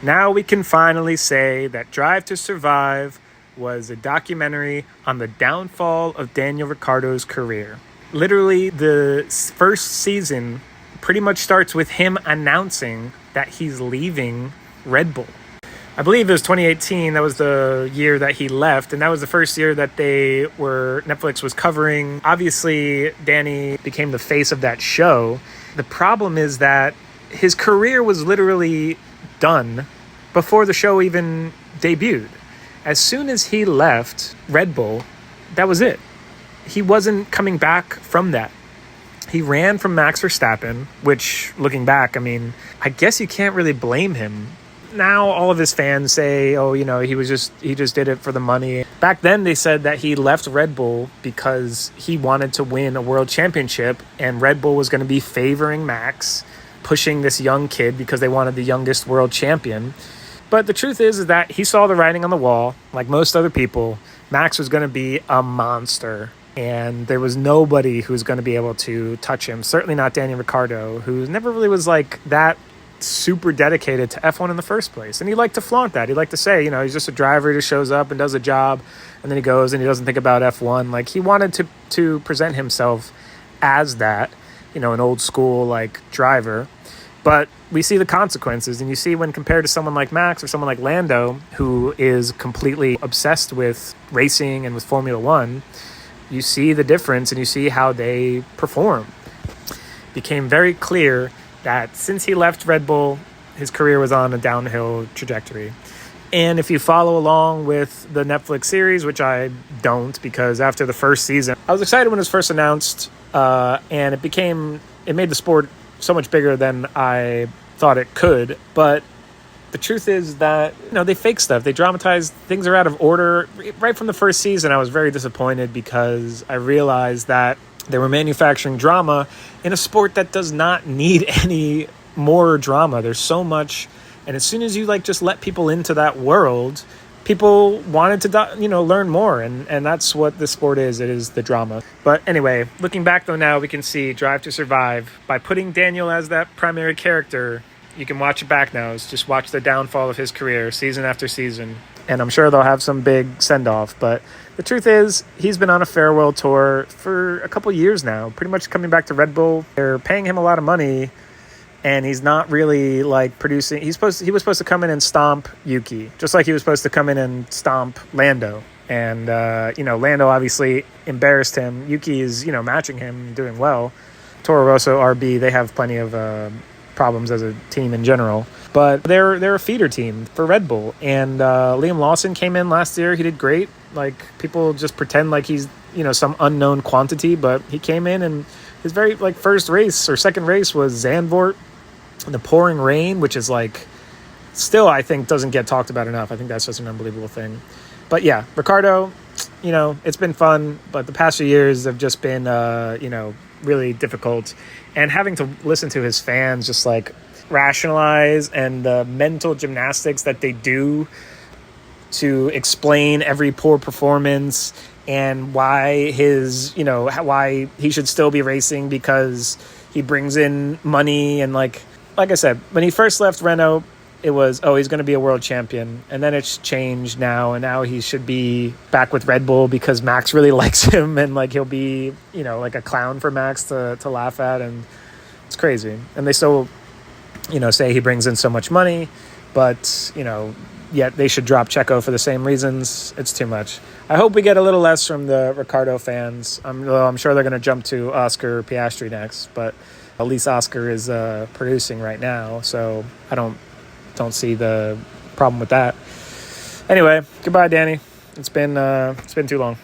Now we can finally say that Drive to Survive was a documentary on the downfall of Daniel Ricciardo's career. Literally, the first season pretty much starts with him announcing that he's leaving Red Bull. I believe it was 2018. That was the year that he left, and that was the first year that Netflix was covering. Obviously, Danny became the face of that show. The problem is that his career was literally done before the show even debuted. As soon as he left Red Bull, that was it. He wasn't coming back from that. He ran from Max Verstappen, which, looking back, I mean, I guess you can't really blame him. Now all of his fans say, oh, you know, he just did it for the money. Back then they said that he left Red Bull because he wanted to win a world championship, and Red Bull was going to be favoring Max, pushing this young kid because they wanted the youngest world champion. But the truth is that he saw the writing on the wall. Like most other people, Max was going to be a monster, and there was nobody who was going to be able to touch him. Certainly not Daniel Ricciardo, who never really was like that super dedicated to F1 in the first place. And he liked to flaunt that. He liked to say, you know, he's just a driver who just shows up and does a job, and then he goes and he doesn't think about F1. Like, he wanted to present himself as that, you know, an old school like driver. But we see the consequences, and you see when compared to someone like Max or someone like Lando, who is completely obsessed with racing and with Formula One, you see the difference and you see how they perform. It became very clear that since he left Red Bull, his career was on a downhill trajectory. And if you follow along with the Netflix series, which I don't, because after the first season, I was excited when it was first announced, and it made the sport so much bigger than I thought it could. But the truth is that, you know, they fake stuff. They dramatize. Things are out of order. Right from the first season, I was very disappointed because I realized that they were manufacturing drama in a sport that does not need any more drama. There's so much. And as soon as you just let people into that world, people wanted to, learn more. And that's what the sport is. It is the drama. But anyway, looking back though now, we can see Drive to Survive. By putting Daniel as that primary character, you can watch it back now. Just watch the downfall of his career season after season. And I'm sure they'll have some big send-off. But the truth is, he's been on a farewell tour for a couple years now, pretty much coming back to Red Bull. They're paying him a lot of money, and he's not really producing. He was supposed to come in and stomp Yuki, just like he was supposed to come in and stomp Lando. And Lando obviously embarrassed him. Yuki is matching him, doing well. Toro Rosso, RB, they have plenty of problems as a team in general, but they're a feeder team for Red Bull. And Liam Lawson came in last year. He did great. People just pretend like he's some unknown quantity, but he came in, and his very first race or second race was Zandvoort in the pouring rain, which is still I think doesn't get talked about enough. I think that's just an unbelievable thing. But yeah, Ricciardo, it's been fun, but the past few years have just been really difficult, and having to listen to his fans just rationalize, and the mental gymnastics that they do to explain every poor performance and why why he should still be racing because he brings in money. And like I said, when he first left Renault, it was, he's going to be a world champion. And then it's changed now, and now he should be back with Red Bull because Max really likes him, and he'll be, a clown for Max to laugh at. And it's crazy. And they still, say he brings in so much money, but, yet they should drop Checo for the same reasons. It's too much. I hope we get a little less from the Ricciardo fans. I'm sure they're going to jump to Oscar Piastri next, but at least Oscar is producing right now, so I don't see the problem with that. Anyway, goodbye, Danny. It's been too long.